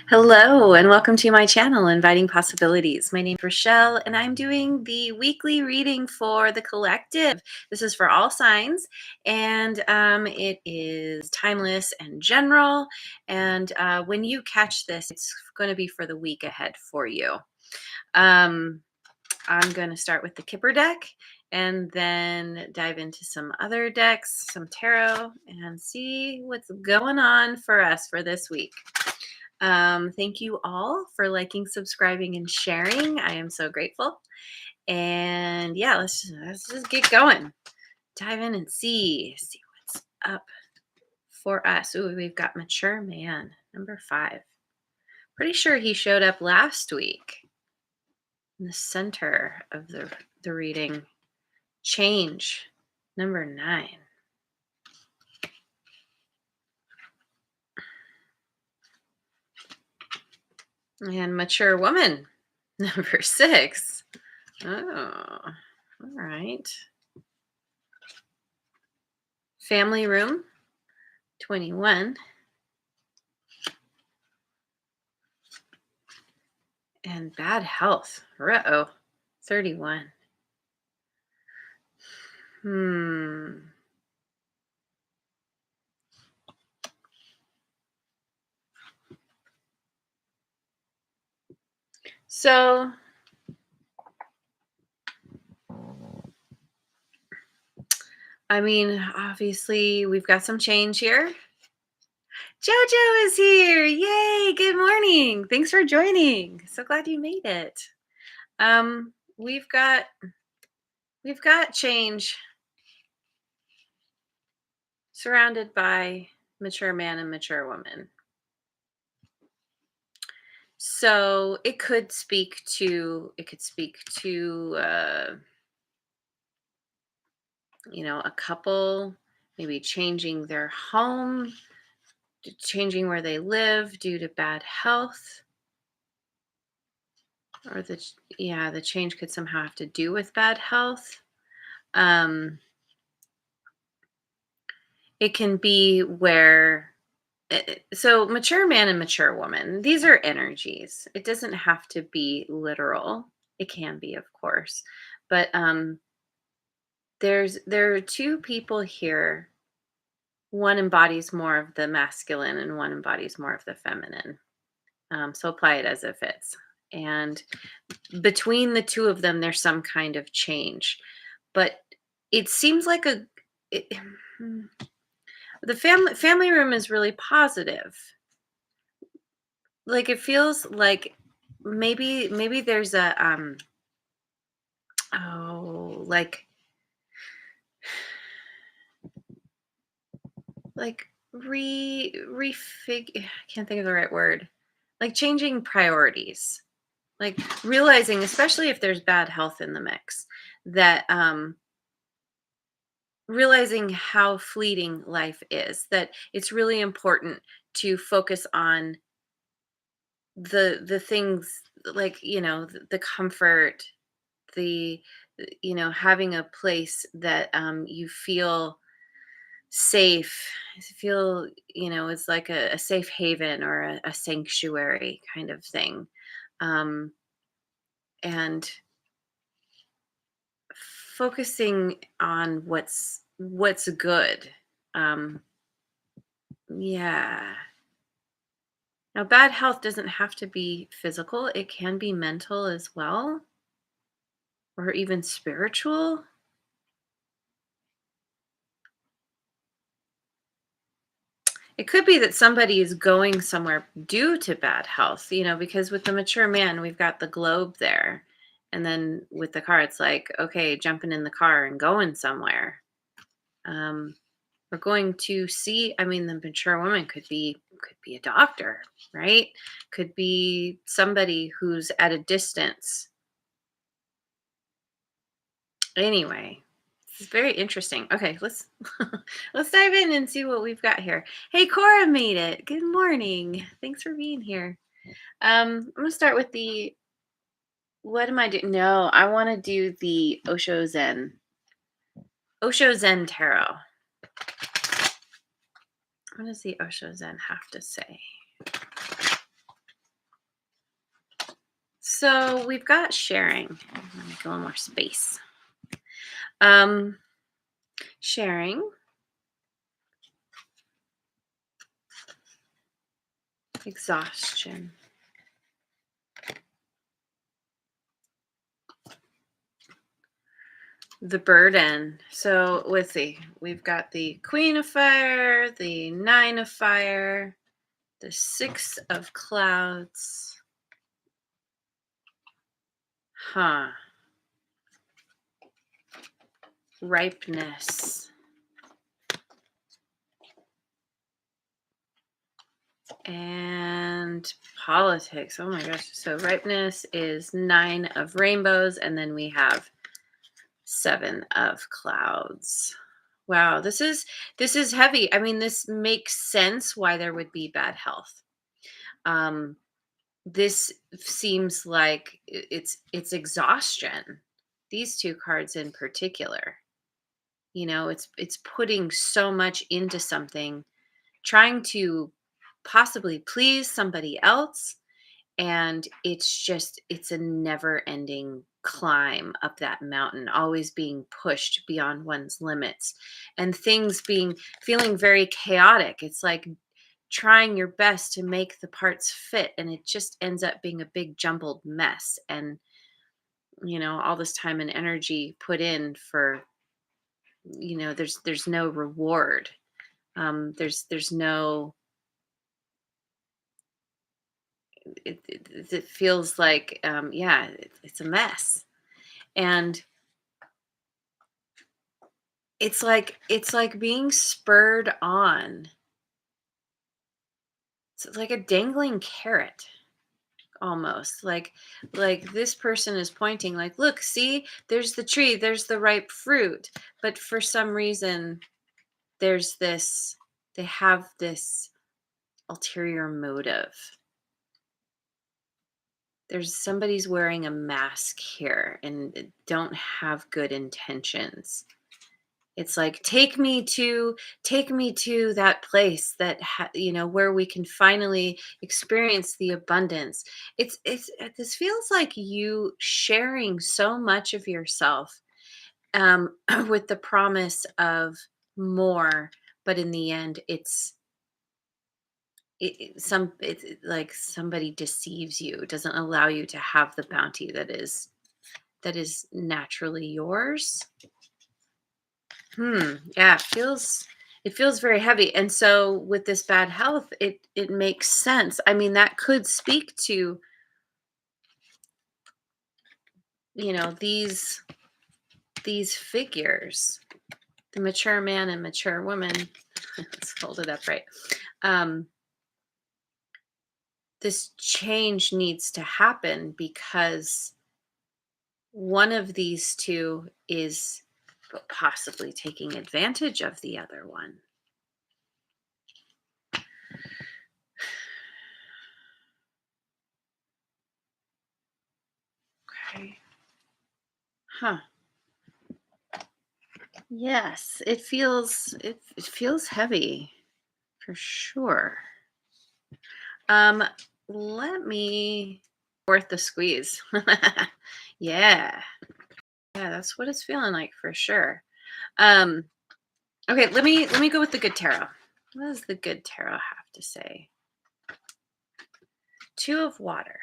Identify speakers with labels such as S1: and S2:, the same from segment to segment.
S1: Hello, and welcome to my channel, Inviting Possibilities. My name is Rochelle, and I'm doing the weekly reading for the collective. This is for all signs, and it is timeless and general. And when you catch this, it's going to be for the week ahead for you. Um, I'm going to start with the Kipper deck and then dive into some other decks, some tarot, and see what's going on for us for this week. Thank you all for liking, subscribing, and sharing. I am so grateful. And yeah, let's just get going. Dive in and see what's up for us. Ooh, we've got Mature Man, number 5. Pretty sure he showed up last week in the center of the reading. Change, number 9. And Mature Woman, number 6. Oh, all right. Family Room, 21. And Bad Health, 31. Hmm. So, I mean, obviously, we've got some change here. JoJo is here. Yay. Good morning. Thanks for joining. So glad you made it. Um, we've got change surrounded by mature man and mature woman. So it could speak to a couple maybe changing their home, changing where they live due to bad health, or the change could somehow have to do with bad health. It can be where so mature man and mature woman, these are energies. It doesn't have to be literal. It can be, of course, but there are two people here. One embodies more of the masculine and one embodies more of the feminine. So apply it as it fits. And between the two of them, there's some kind of change. But it seems like the family room is really positive. Like it feels like maybe there's a like refigure. I can't think of the right word. Like changing priorities. Like realizing, especially if there's bad health in the mix, that realizing how fleeting life is, that it's really important to focus on the things, like the comfort, the having a place that you feel safe, feel it's like a safe haven or a sanctuary kind of thing. um and focusing on what's good. um yeah. Now bad health doesn't have to be physical, it can be mental as well, or even spiritual. It could be that somebody is going somewhere due to bad health, because with the mature man, we've got the globe there. And then with the car, it's like, okay, jumping in the car and going somewhere. Um, we're going to see, I mean, the mature woman could be a doctor, right? Could be somebody who's at a distance. Anyway, it's very interesting. Okay, let's let's dive in and see what we've got here. Hey, Cora made it. Good morning. Thanks for being here. I'm gonna start with the what am I doing? No, I want to do the Osho Zen Tarot. What does the Osho Zen have to say? So we've got sharing. Let me make a little more space. Um, Sharing, exhaustion, the burden. So let's see. We've got the Queen of Fire, the Nine of Fire, the Six of Clouds. Huh. Ripeness. And politics. Oh my gosh. So ripeness is Nine of Rainbows, and then we have Seven of Clouds. Wow, this is heavy. I mean, this makes sense why there would be bad health. Um, this seems like it's exhaustion. These two cards in particular. It's putting so much into something, trying to possibly please somebody else, and it's a never ending climb up that mountain, always being pushed beyond one's limits, and things being feeling very chaotic. It's like trying your best to make the parts fit, and it just ends up being a big jumbled mess. And all this time and energy put in for, there's no reward. There's no, it feels like, yeah, it's a mess. And it's like being spurred on. It's like a dangling carrot, almost like this person is pointing, like, look, see, there's the tree, there's the ripe fruit. But for some reason, there's this they have this ulterior motive. There's somebody's wearing a mask here and don't have good intentions. It's like, take me to that place that where we can finally experience the abundance. This feels like you sharing so much of yourself, with the promise of more, but in the end, it's like somebody deceives you, doesn't allow you to have the bounty that is naturally yours. Yeah, it feels very heavy. And so with this bad health, it makes sense. I mean, that could speak to, these figures, the mature man and mature woman. Let's hold it up right. Um, this change needs to happen because one of these two is possibly taking advantage of the other one. Okay. Huh. Yes, it feels heavy for sure. Um, Let me worth the squeeze. Yeah. Yeah, that's what it's feeling like for sure. Um, okay, let me go with the good tarot. What does the good tarot have to say? Two of water.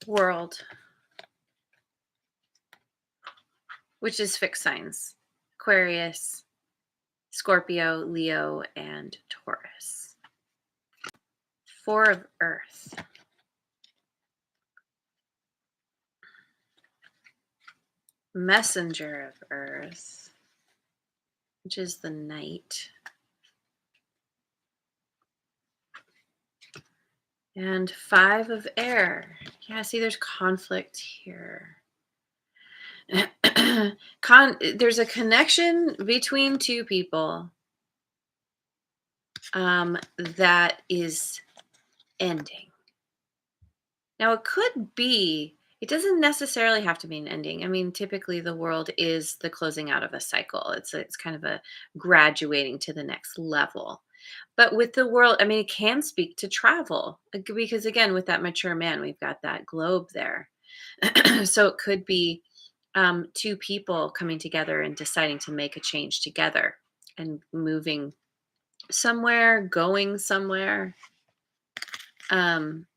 S1: World, which is fixed signs. Aquarius, Scorpio, Leo, and Taurus. Four of earth. Messenger of earth, which is the knight. And five of air. Yeah, see, there's conflict here. There's a connection between two people, that is ending. Now, it doesn't necessarily have to be an ending. I mean, typically the world is the closing out of a cycle. It's kind of a graduating to the next level. But with the world, I mean, it can speak to travel because, again, with that mature man, we've got that globe there. So it could be two people coming together and deciding to make a change together and moving somewhere, going somewhere. Um,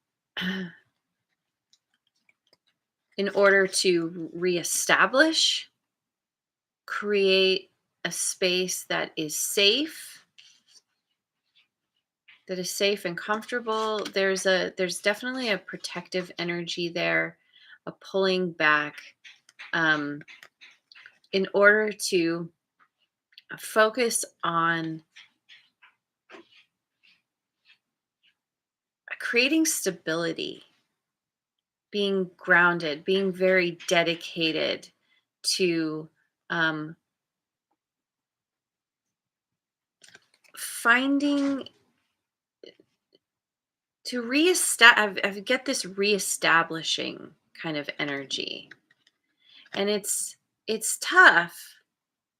S1: in order to reestablish, create a space that is safe and comfortable. There's definitely a protective energy there, a pulling back, um, in order to focus on creating stability, being grounded, being very dedicated to finding to reestablish. I get this reestablishing kind of energy, and it's tough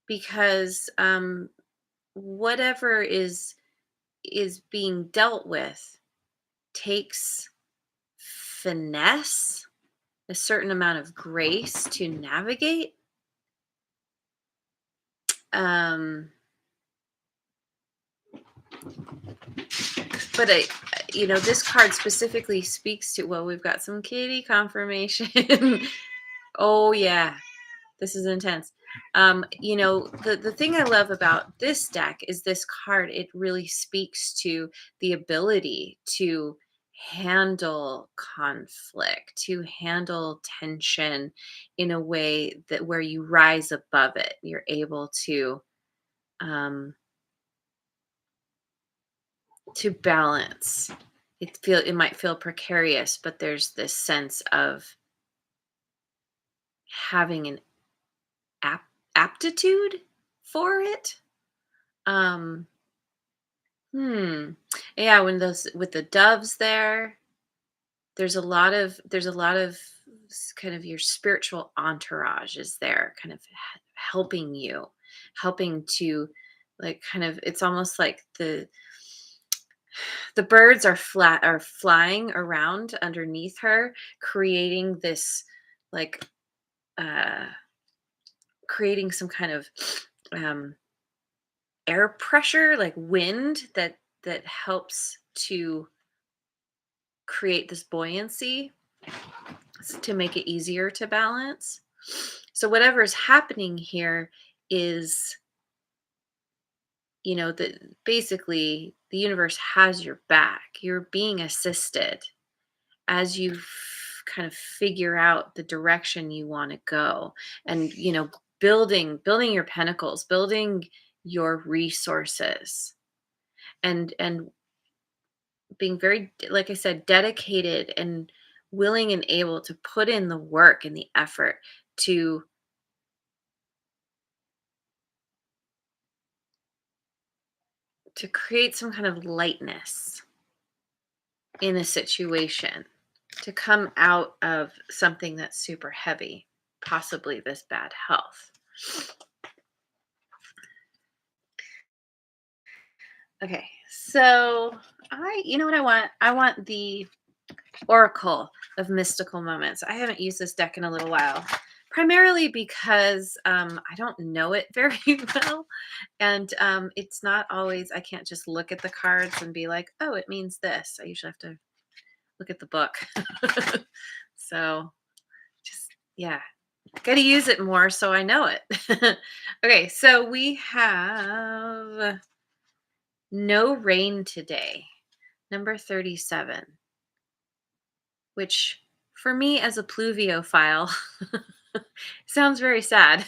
S1: because whatever is being dealt with takes finesse, a certain amount of grace to navigate. Um, but this card specifically speaks to, well, we've got some kitty confirmation. Oh yeah, this is intense. The thing I love about this deck is this card. It really speaks to the ability to handle conflict, to handle tension in a way that where you rise above it. You're able um, to balance. It might feel precarious, but there's this sense of having an ap- aptitude for it. Um, yeah, when those with the doves there, there's a lot of kind of your spiritual entourage is there, kind of helping you, helping to like kind of it's almost like the birds are flying around underneath her, creating this like uh creating some kind of um air pressure, like wind that helps to create this buoyancy to make it easier to balance. So whatever's happening here is, that basically the universe has your back. You're being assisted as you kind of figure out the direction you want to go, and building your pentacles, building your resources, and being very, like I said, dedicated and willing and able to put in the work and the effort to create some kind of lightness in a situation, to come out of something that's super heavy, possibly this bad health. Okay, so you know what I want? I want the Oracle of Mystical Moments. I haven't used this deck in a little while, primarily because I don't know it very well. And it's not always, I can't just look at the cards and be like, oh, it means this. I usually have to look at the book. So just, yeah, got to use it more so I know it. Okay, so we have no rain today, number 37, which for me as a pluviophile sounds very sad.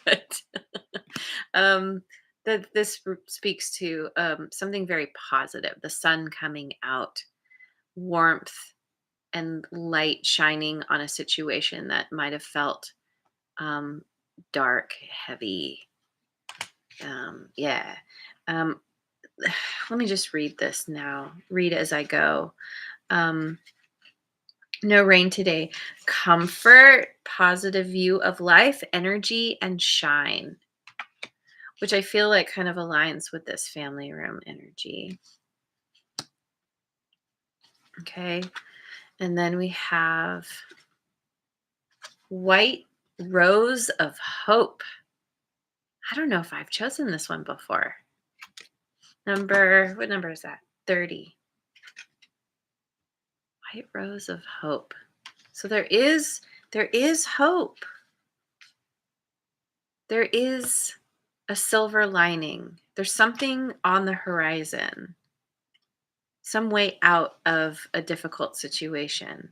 S1: But that this speaks to something very positive, the sun coming out, warmth and light shining on a situation that might have felt um, dark, heavy. Yeah. Um, let me just read this now. Read as I go. No rain today. Comfort, positive view of life, energy, and shine. which I feel like kind of aligns with this family room energy. Okay. And then we have White Rose of Hope. I don't know if I've chosen this one before. What number is that? 30. White Rose of Hope. So there is hope. There is a silver lining. There's something on the horizon. Some way out of a difficult situation.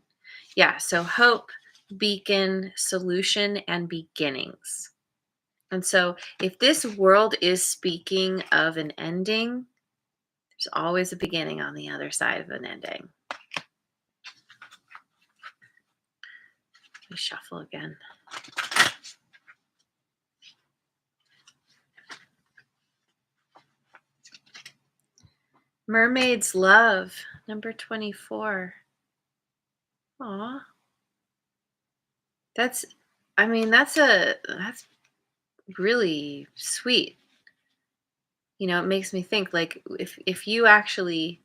S1: Yeah, so hope, beacon, solution, and beginnings. And so if this world is speaking of an ending, there's always a beginning on the other side of an ending. Let me shuffle again. Mermaid's Love, number 24. Aw. That's really sweet. You know, it makes me think, like, if you actually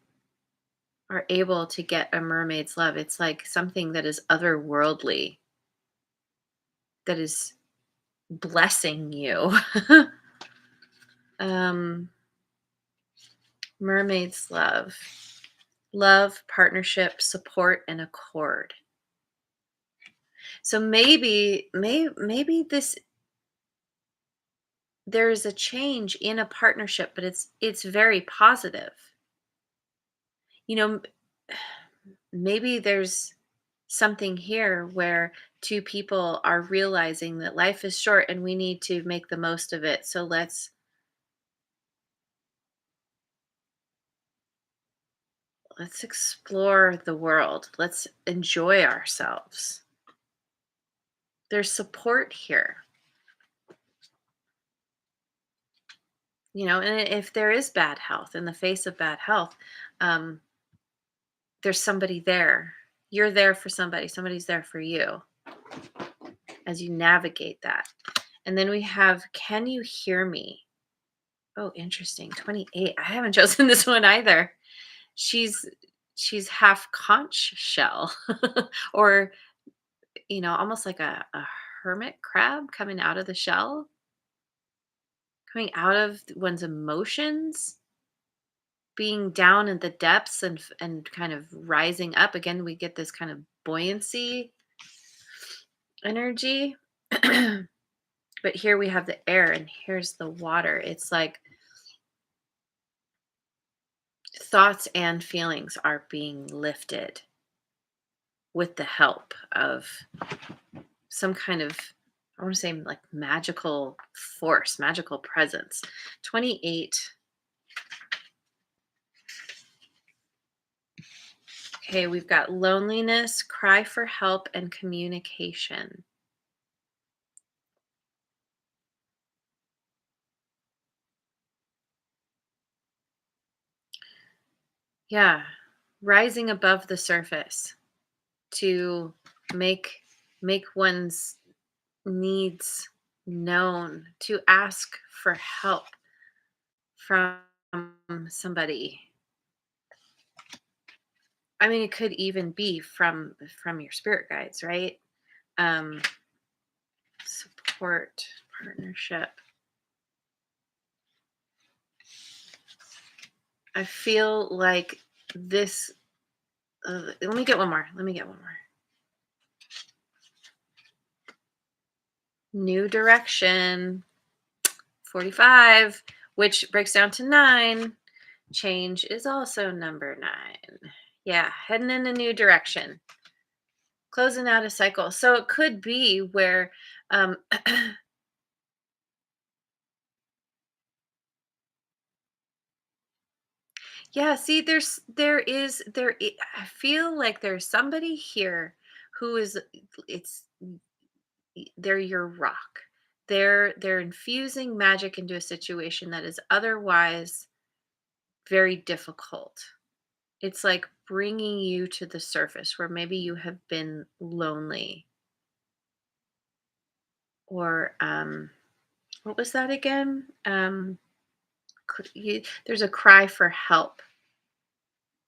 S1: are able to get a mermaid's love, it's like something that is otherworldly, that is blessing you. um Mermaid's love. Love, partnership, support, and accord. So maybe this there is a change in a partnership, but it's very positive. You know, maybe there's something here where two people are realizing that life is short and we need to make the most of it. So let's explore the world. Let's enjoy ourselves. There's support here. You know, and if there is bad health, in the face of bad health, um, there's somebody there. You're there for somebody. Somebody's there for you as you navigate that. And then we have, Can You Hear Me? Oh, interesting. 28. I haven't chosen this one either. She's half conch shell, or almost like a hermit crab coming out of the shell, coming out of one's emotions, being down in the depths and kind of rising up. Again, we get this kind of buoyancy energy. But here we have the air and here's the water. It's like thoughts and feelings are being lifted with the help of some kind of, I want to say, like magical force, magical presence. 28. Okay, we've got loneliness, cry for help, and communication. Yeah, rising above the surface to make one's needs known, to ask for help from somebody. I mean, it could even be from your spirit guides, right? Um, Support, partnership. I feel like this. Let me get one more. New direction. 45, which breaks down to 9. Change is also number 9. Yeah, heading in a new direction. Closing out a cycle. So it could be where yeah, see, I feel like there's somebody here who is, it's they're your rock. They're infusing magic into a situation that is otherwise very difficult. It's like bringing you to the surface where maybe you have been lonely or what was that again? There's a cry for help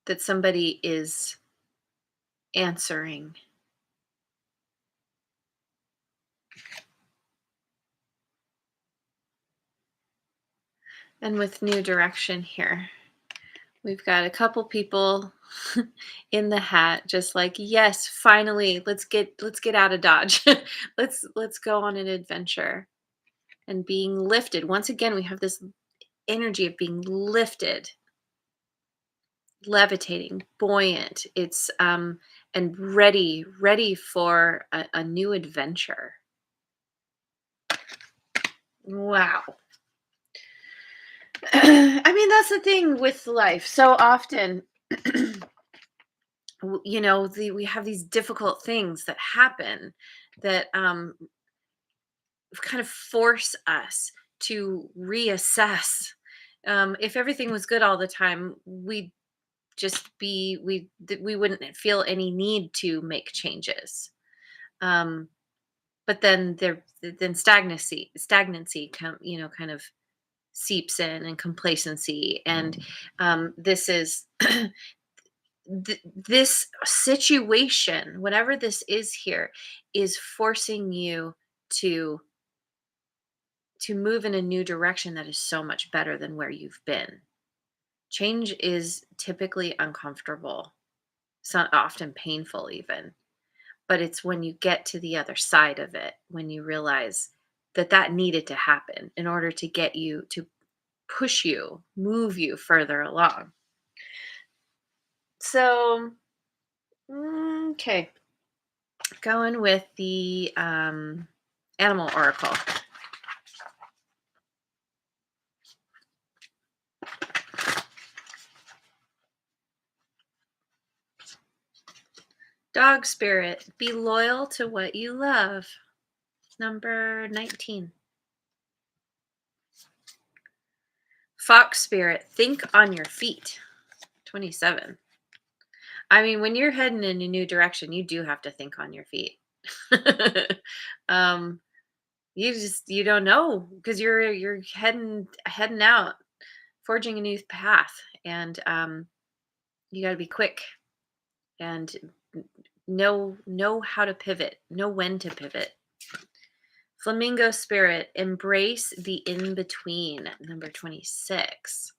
S1: that somebody is answering. And with new direction here, we've got a couple people in the hat, just like, yes, finally, let's get out of Dodge. Let's go on an adventure and being lifted. Once again, we have this energy of being lifted, levitating, buoyant. It's and ready for a new adventure. Wow. I mean, that's the thing with life. So often, we have these difficult things that happen that kind of force us to reassess. If everything was good all the time, we'd just be we wouldn't feel any need to make changes. Um, but then stagnancy kind of seeps in, and complacency, and this is this situation, whatever this is here, is forcing you to move in a new direction that is so much better than where you've been. Change is typically uncomfortable, so often painful even, but it's when you get to the other side of it, when you realize that that needed to happen in order to get you to push you, move you further along. So, okay, going with the animal oracle. Dog spirit, be loyal to what you love. Number 19. Fox spirit, think on your feet. 27. I mean, when you're heading in a new direction, you do have to think on your feet. um, you don't know, because you're heading out, forging a new path, and you got to be quick and know how to pivot, know when to pivot. Flamingo spirit, embrace the in between. Number 26.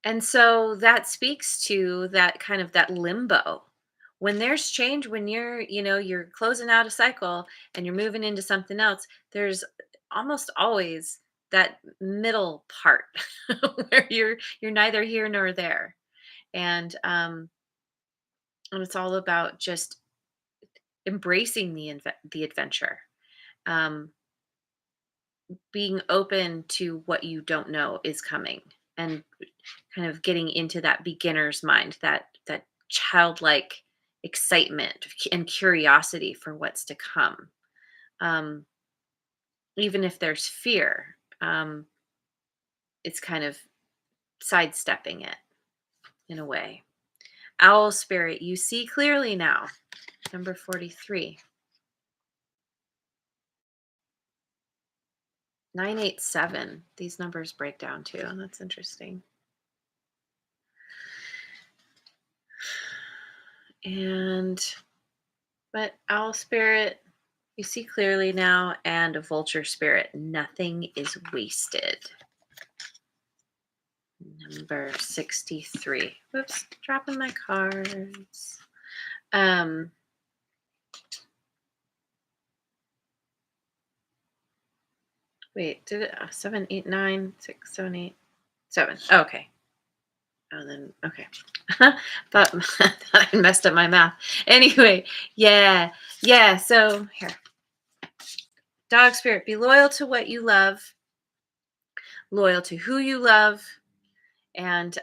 S1: And so that speaks to that kind of that limbo. When there's change, when you're closing out a cycle and you're moving into something else, there's almost always that middle part where you're neither here nor there. And it's all about just embracing the adventure. Um being open to what you don't know is coming, and kind of getting into that beginner's mind, that childlike excitement and curiosity for what's to come. um, Even if there's fear, it's kind of sidestepping it in a way. Owl spirit, you see clearly now. Number 43. 987. These numbers break down too. That's interesting. But owl spirit, you see clearly now, and a vulture spirit, nothing is wasted. Number 63. Whoops, dropping my cards. Wait, did it 7, 8, 9, 6, 7, 8, 7. Oh, okay. Oh, then okay. thought, thought I messed up my math. Anyway, yeah. So here. Dog spirit, be loyal to what you love, loyal to who you love, and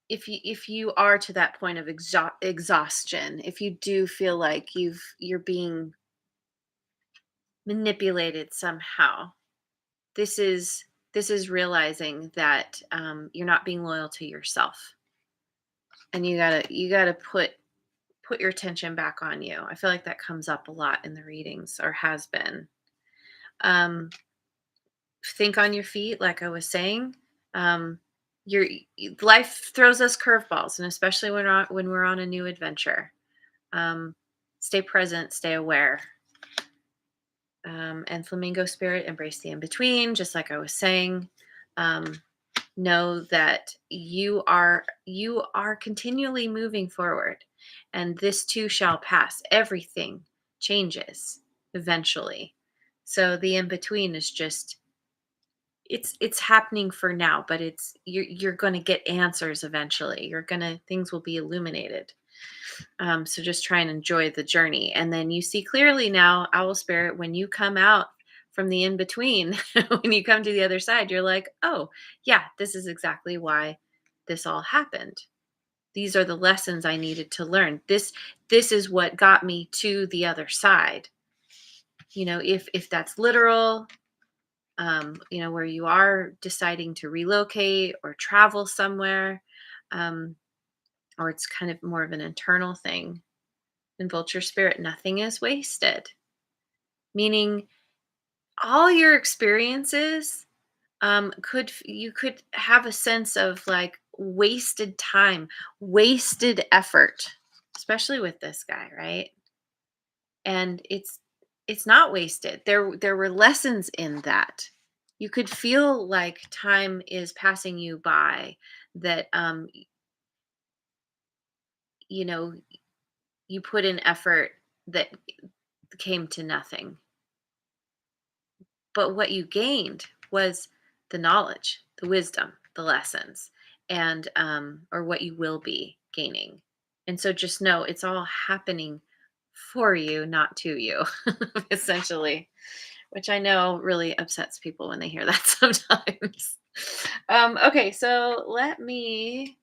S1: if you are to that point of exhaustion, if you do feel like you're being manipulated somehow, this is realizing that you're not being loyal to yourself, and you gotta put your attention back on you. I feel like that comes up a lot in the readings or has been. Um, think on your feet, like I was saying. Um, your life throws us curveballs, and especially when we're on a new adventure. Um, stay present, stay aware. And flamingo spirit, embrace the in between, just like I was saying. Um, know that you are continually moving forward, and this too shall pass. Everything changes eventually. So the in between is just it's happening for now, but you're going to get answers eventually. You're going to things will be illuminated. So just try and enjoy the journey. And then you see clearly now, Owl Spirit, when you come out from the in between, when you come to the other side, you're like, oh, yeah, this is exactly why this all happened. These are the lessons I needed to learn. This is what got me to the other side. If that's literal, where you are deciding to relocate or travel somewhere, um, or it's kind of more of an internal thing. In Vulture Spirit, nothing is wasted, meaning all your experiences you could have a sense of like wasted time, wasted effort, especially with this guy, right? And it's not wasted. There were lessons in that. You could feel like time is passing you by, that you know you put in effort that came to nothing. But what you gained was the knowledge, the wisdom, the lessons, and or what you will be gaining. And so just know it's all happening for you, not to you, essentially, which I know really upsets people when they hear that sometimes. Okay, so let me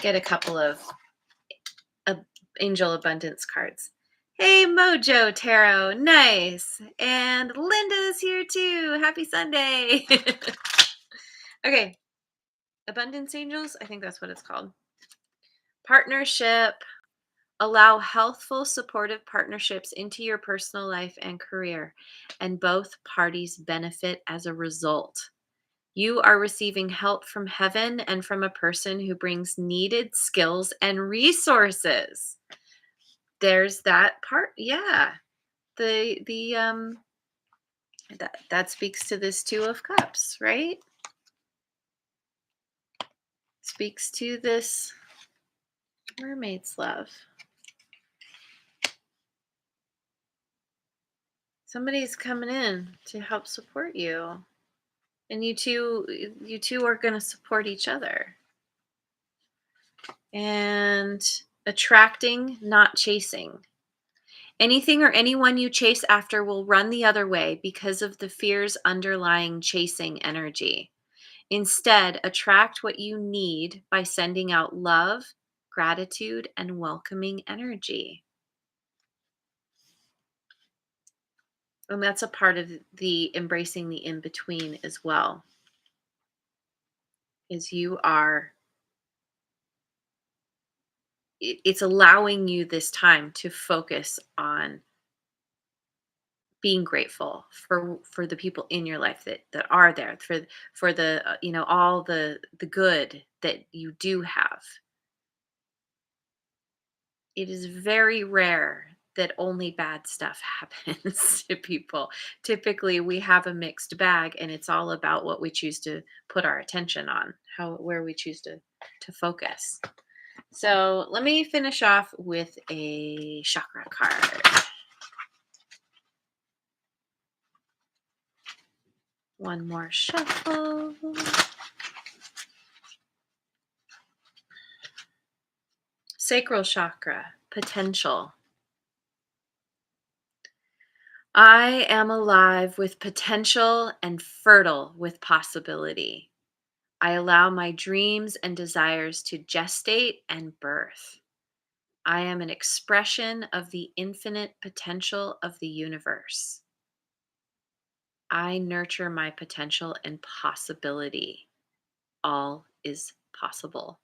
S1: get a couple of uh, angel abundance cards. Hey, Mojo Tarot, nice. And Linda's here too. Happy Sunday. Okay, abundance angels, I think that's what it's called. Partnership. Allow healthful, supportive partnerships into your personal life and career, and both parties benefit as a result. You are receiving help from heaven and from a person who brings needed skills and resources. There's that part. Yeah. The that speaks to this two of cups, right? Speaks to this mermaid's love. Somebody's coming in to help support you, and you two are going to support each other. And attracting, not chasing. Anything or anyone you chase after will run the other way because of the fears underlying chasing energy. Instead, attract what you need by sending out love, gratitude, and welcoming energy. And that's a part of the embracing the in between as well. Is it's allowing you this time to focus on being grateful for the people in your life that are there, for the all the good that you do have. It is very rare that only bad stuff happens to people. Typically, we have a mixed bag, and it's all about what we choose to put our attention on, where we choose to focus. So let me finish off with a chakra card. One more shuffle. Sacral chakra, potential. I am alive with potential and fertile with possibility. I allow my dreams and desires to gestate and birth. I am an expression of the infinite potential of the universe. I nurture my potential and possibility. All is possible.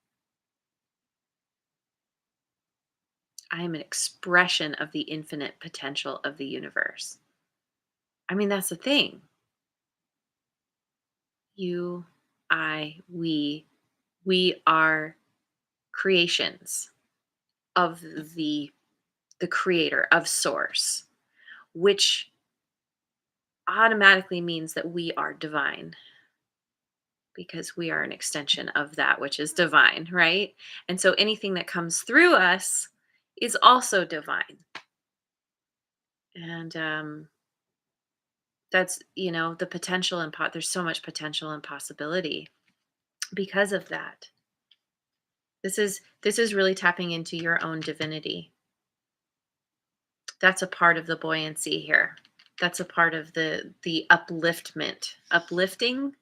S1: I am an expression of the infinite potential of the universe. I mean, that's the thing. You, we are creations of the creator, of source, which automatically means that we are divine because we are an extension of that which is divine, right? And so anything that comes through us is also divine. And that's, the potential and there's so much potential and possibility because of that. This is really tapping into your own divinity. That's a part of the buoyancy here. That's a part of the uplifting.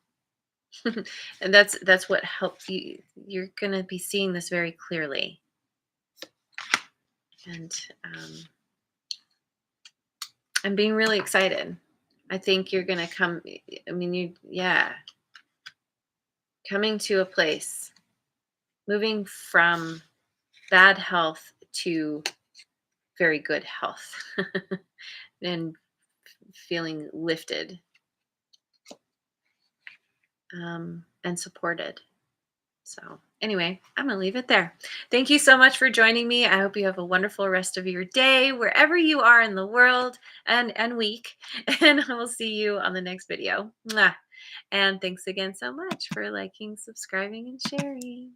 S1: And that's what helps you. You're going to be seeing this very clearly. And I'm being really excited. I think you're going to come, I mean, yeah, coming to a place, moving from bad health to very good health and feeling lifted and supported. So, anyway, I'm going to leave it there. Thank you so much for joining me. I hope you have a wonderful rest of your day, wherever you are in the world and week. And I will see you on the next video. Mwah. And thanks again so much for liking, subscribing, and sharing.